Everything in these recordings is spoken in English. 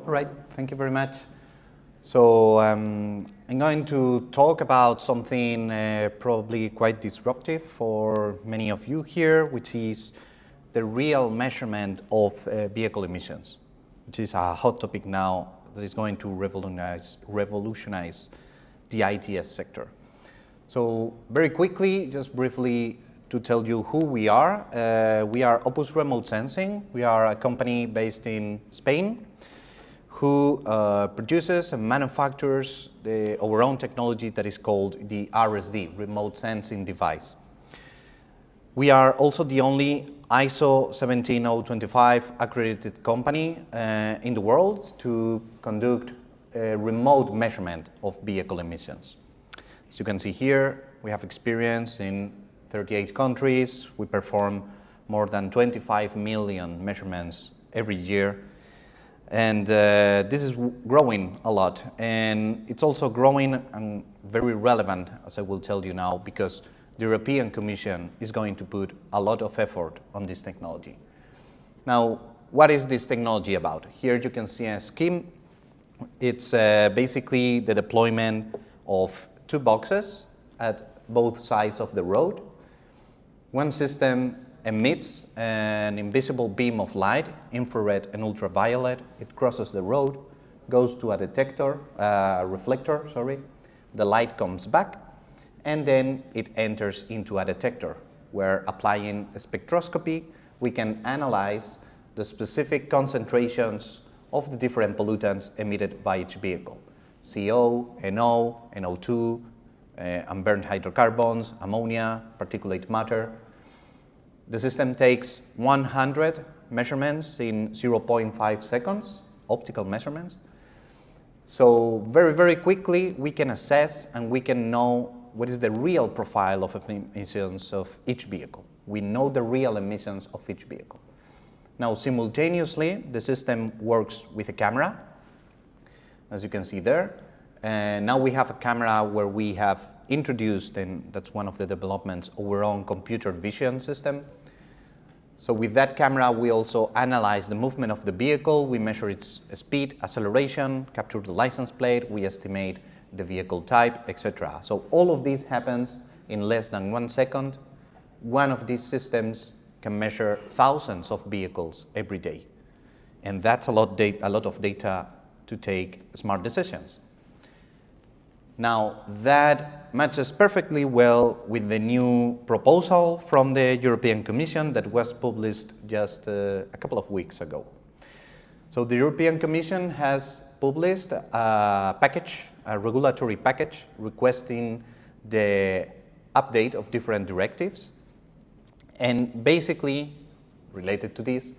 All right, thank you very much. So I'm going to talk about something probably quite disruptive for many of you here, which is the real measurement of vehicle emissions, which is a hot topic now that is going to revolutionize the ITS sector. So very quickly, just briefly to tell you who we are Opus Remote Sensing. We are a company based in Spain who produces and manufactures our own technology that is called the RSD, Remote Sensing Device. We are also the only ISO 17025 accredited company in the world to conduct a remote measurement of vehicle emissions. As you can see here, we have experience in 38 countries. We perform more than 25 million measurements every year. And this is growing a lot, and it's also growing and very relevant, as I will tell you now, because the European Commission is going to put a lot of effort on this technology. Now, what is this technology about? Here you can see a scheme. It's basically the deployment of two boxes at both sides of the road. One system emits an invisible beam of light, infrared and ultraviolet. It crosses the road, goes to a reflector, The light comes back, and then it enters into a detector where, applying a spectroscopy, we can analyze the specific concentrations of the different pollutants emitted by each vehicle: CO, NO, NO2, unburned hydrocarbons, ammonia, particulate matter. The system takes 100 measurements in 0.5 seconds, optical measurements. So very, very quickly we can assess and we can know what is the real profile of emissions of each vehicle. We know the real emissions of each vehicle. Now, simultaneously, the system works with a camera, as you can see there. And now we have a camera where we have introduced, and that's one of the developments, our own computer vision system. So with that camera, we also analyze the movement of the vehicle. We measure its speed, acceleration, capture the license plate, we estimate the vehicle type, etc. So all of this happens in less than 1 second. One of these systems can measure thousands of vehicles every day. And that's a lot of data to take smart decisions. Now, that matches perfectly well with the new proposal from the European Commission that was published just a couple of weeks ago. So the European Commission has published a regulatory package requesting the update of different directives. And basically, related to this,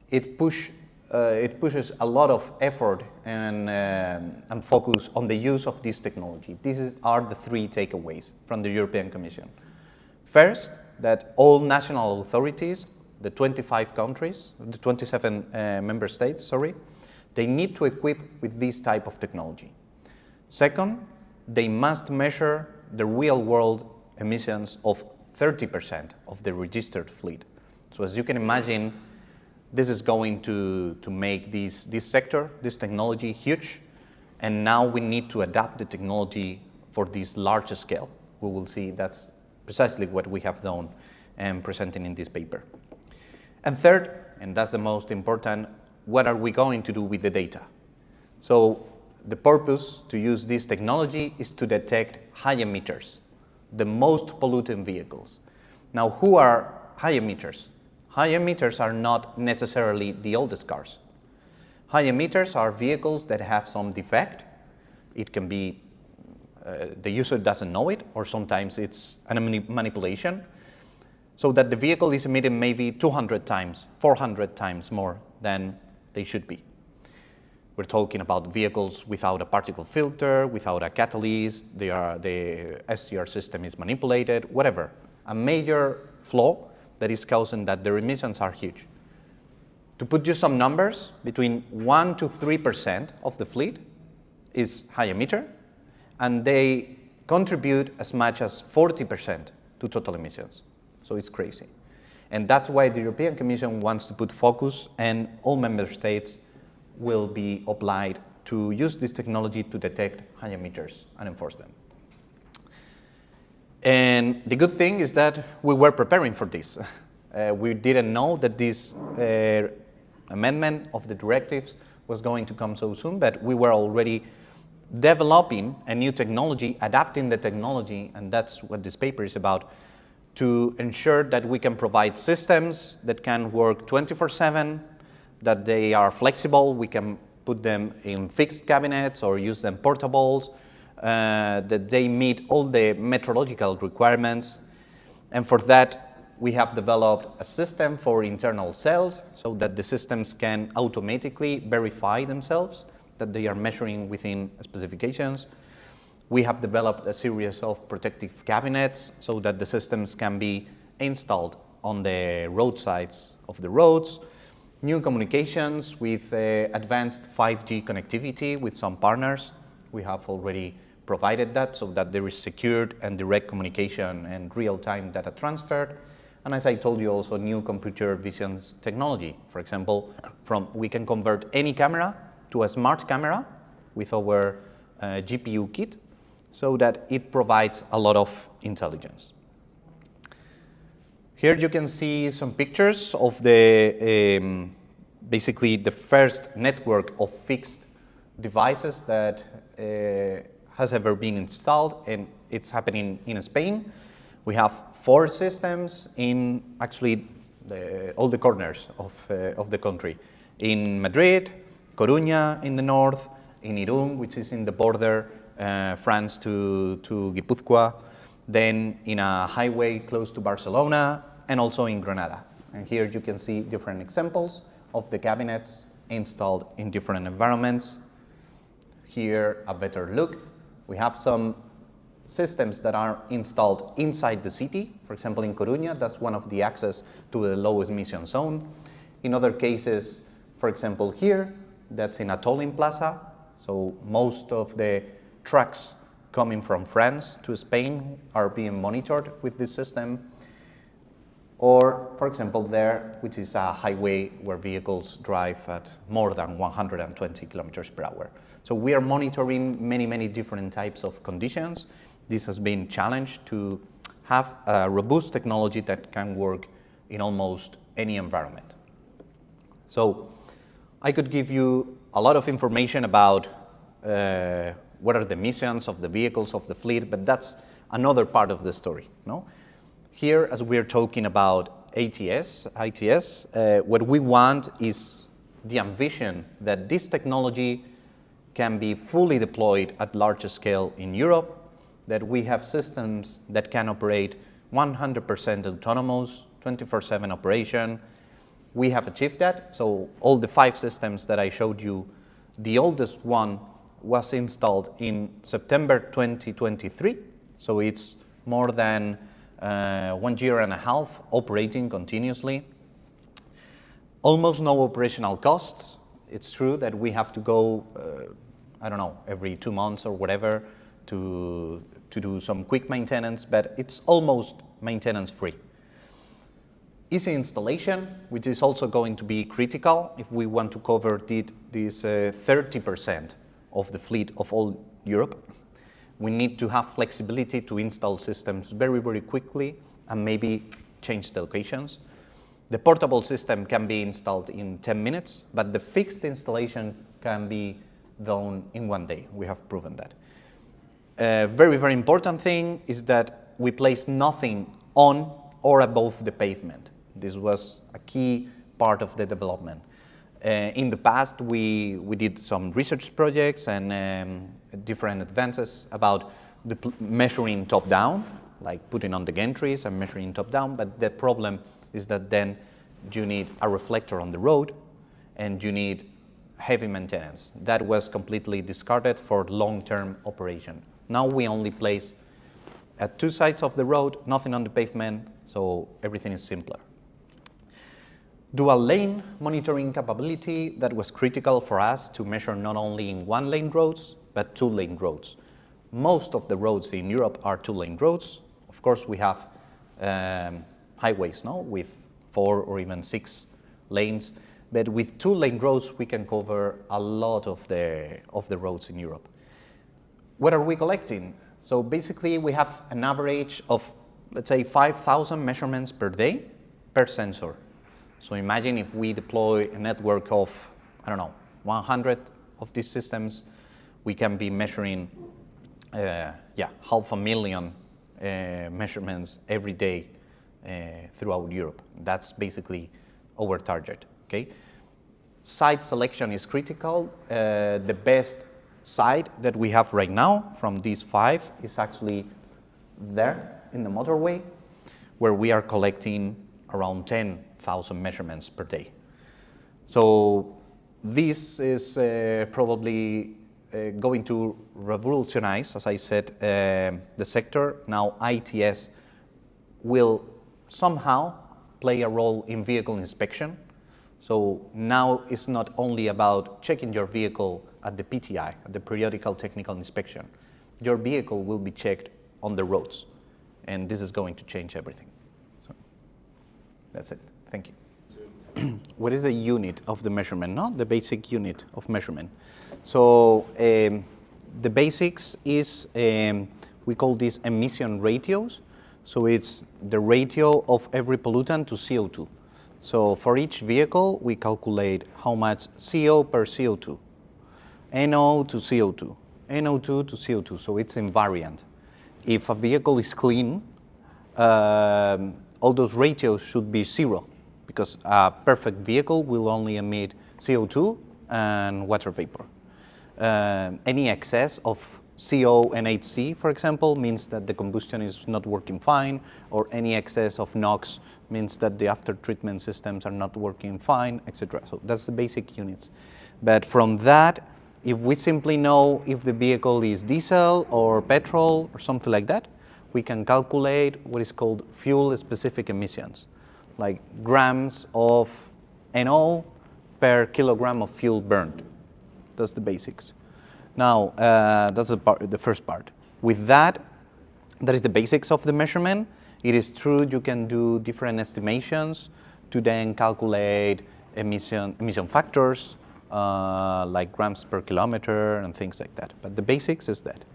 it pushes a lot of effort and focus on the use of this technology. These are the three takeaways from the European Commission. First, that all national authorities, the 25 countries, the 27 member states, they need to equip with this type of technology. Second, they must measure the real-world emissions of 30% of the registered fleet. So as you can imagine, this is going to make this sector, this technology, huge, and now we need to adapt the technology for this larger scale. We will see that's precisely what we have done and presenting in this paper. And third, and that's the most important, what are we going to do with the data? So the purpose to use this technology is to detect high emitters, the most polluting vehicles. Now, who are high emitters? High emitters are not necessarily the oldest cars. High emitters are vehicles that have some defect. It can be the user doesn't know it, or sometimes it's a manipulation, so that the vehicle is emitting maybe 200 times, 400 times more than they should be. We're talking about vehicles without a particle filter, without a catalyst, the SCR system is manipulated, whatever. A major flaw that is causing that their emissions are huge. To put you some numbers, between 1 to 3% of the fleet is high emitter, and they contribute as much as 40% to total emissions. So it's crazy. And that's why the European Commission wants to put focus, and all member states will be obliged to use this technology to detect high emitters and enforce them. And the good thing is that we were preparing for this. We didn't know that this amendment of the directives was going to come so soon, but we were already developing a new technology, adapting the technology, and that's what this paper is about, to ensure that we can provide systems that can work 24/7, that they are flexible, we can put them in fixed cabinets or use them portables, that they meet all the metrological requirements. And for that, we have developed a system for internal cells so that the systems can automatically verify themselves that they are measuring within specifications. We have developed a series of protective cabinets so that the systems can be installed on the roadsides of the roads. New communications with advanced 5G connectivity with some partners. We have already provided that so that there is secured and direct communication and real-time data transfer. And as I told you, also new computer vision technology. For example, we can convert any camera to a smart camera with our GPU kit so that it provides a lot of intelligence. Here you can see some pictures of the basically the first network of fixed devices that has ever been installed, and it's happening in Spain. We have 4 systems in actually all the corners of the country. In Madrid, Coruña in the north, in Irún, which is in the border, France to Guipúzcoa, then in a highway close to Barcelona, and also in Granada. And here you can see different examples of the cabinets installed in different environments. Here, a better look. We have some systems that are installed inside the city. For example, in Coruña, that's one of the access to the lowest emission zone. In other cases, for example, here, that's in a tolling plaza. So most of the trucks coming from France to Spain are being monitored with this system. Or, for example, there, which is a highway where vehicles drive at more than 120 kilometers per hour. So we are monitoring many different types of conditions. This has been challenged to have a robust technology that can work in almost any environment. So I could give you a lot of information about what are the emissions of the vehicles of the fleet, but that's another part of the story. No? Here, as we're talking about ITS, what we want is the ambition that this technology can be fully deployed at large scale in Europe, that we have systems that can operate 100% autonomous, 24/7 operation. We have achieved that. So all the 5 systems that I showed you, the oldest one was installed in September 2023. So it's more than 1 year and a half operating continuously. Almost no operational costs. It's true that we have to go, every 2 months or whatever to do some quick maintenance, but it's almost maintenance free. Easy installation, which is also going to be critical if we want to cover this 30% of the fleet of all Europe. We need to have flexibility to install systems very quickly and maybe change the locations. The portable system can be installed in 10 minutes, but the fixed installation can be done in 1 day. We have proven that. A very important thing is that we place nothing on or above the pavement. This was a key part of the development. In the past, we did some research projects and different advances about measuring top-down, like putting on the gantries and measuring top-down, but the problem is that then you need a reflector on the road and you need heavy maintenance. That was completely discarded for long-term operation. Now we only place at 2 sides of the road, nothing on the pavement, so everything is simpler. Dual lane monitoring capability, that was critical for us to measure not only in 1-lane roads, but 2-lane roads. Most of the roads in Europe are 2-lane roads. Of course, we have highways with 4 or even 6 lanes, But with two-lane roads, we can cover a lot of the roads in Europe. What are we collecting? So basically, we have an average of, let's say, 5,000 measurements per day per sensor. So imagine if we deploy a network of, I don't know, 100 of these systems, we can be measuring, 500,000 measurements every day throughout Europe. That's basically our target, okay? Site selection is critical. The best site that we have right now from these 5 is actually there in the motorway, where we are collecting around 10,000 measurements per day. So this is probably going to revolutionize, as I said, the sector. Now ITS will somehow play a role in vehicle inspection. So now it's not only about checking your vehicle at the PTI, at the periodical technical inspection. Your vehicle will be checked on the roads, and this is going to change everything. So that's it. Thank you. What is the unit of the measurement? No, the basic unit of measurement. So the basics is, we call this emission ratios. So it's the ratio of every pollutant to CO2. So for each vehicle, we calculate how much CO per CO2, NO to CO2, NO2 to CO2, so it's invariant. If a vehicle is clean, all those ratios should be 0, because a perfect vehicle will only emit CO2 and water vapor. Any excess of CO and HC, for example, means that the combustion is not working fine, or any excess of NOx means that the after-treatment systems are not working fine, etc. So that's the basic units. But from that, if we simply know if the vehicle is diesel or petrol or something like that, we can calculate what is called fuel-specific emissions, like grams of NO per kilogram of fuel burned. That's the basics. Now, that's the first part. With that, that is the basics of the measurement. It is true you can do different estimations to then calculate emission factors, like grams per kilometer and things like that. But the basics is that.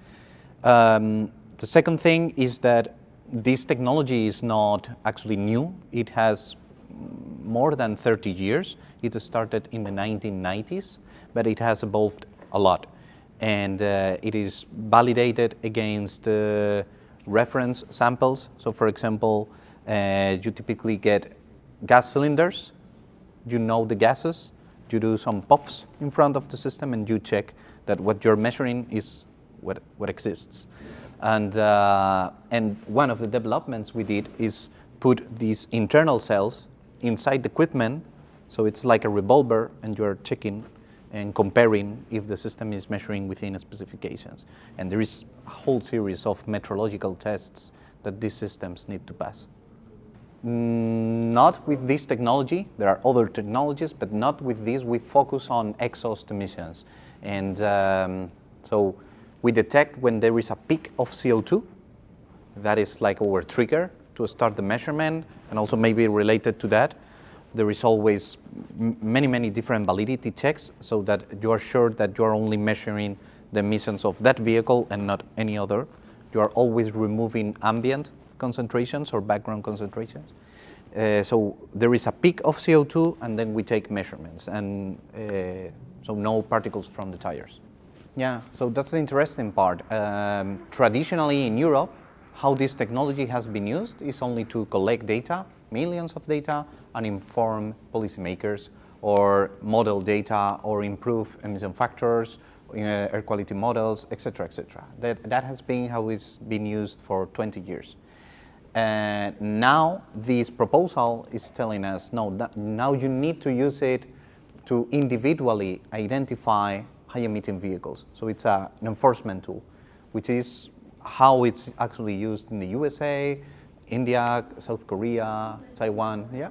The second thing is that this technology is not actually new. It has more than 30 years. It started in the 1990s, but it has evolved a lot. And it is validated against reference samples. So for example, you typically get gas cylinders, you know the gases, you do some puffs in front of the system, and you check that what you're measuring is what exists. And one of the developments we did is put these internal cells inside the equipment, so it's like a revolver, and you're checking and comparing if the system is measuring within specifications. And there is a whole series of metrological tests that these systems need to pass. Not with this technology. There are other technologies, but not with this. We focus on exhaust emissions. And so we detect when there is a peak of CO2. That is like our trigger to start the measurement, and also maybe related to that, there is always many different validity checks, so that you are sure that you are only measuring the emissions of that vehicle and not any other. You are always removing ambient concentrations or background concentrations. So there is a peak of CO2, and then we take measurements, and so no particles from the tires. Yeah, so that's the interesting part. Traditionally in Europe, how this technology has been used is only to collect data, millions of data, and inform policymakers, or model data, or improve emission factors, air quality models, etc., etc. That has been how it's been used for 20 years. And now this proposal is telling us, no, now you need to use it to individually identify high-emitting vehicles. So it's an enforcement tool, which is how it's actually used in the USA, India, South Korea, Taiwan, yeah?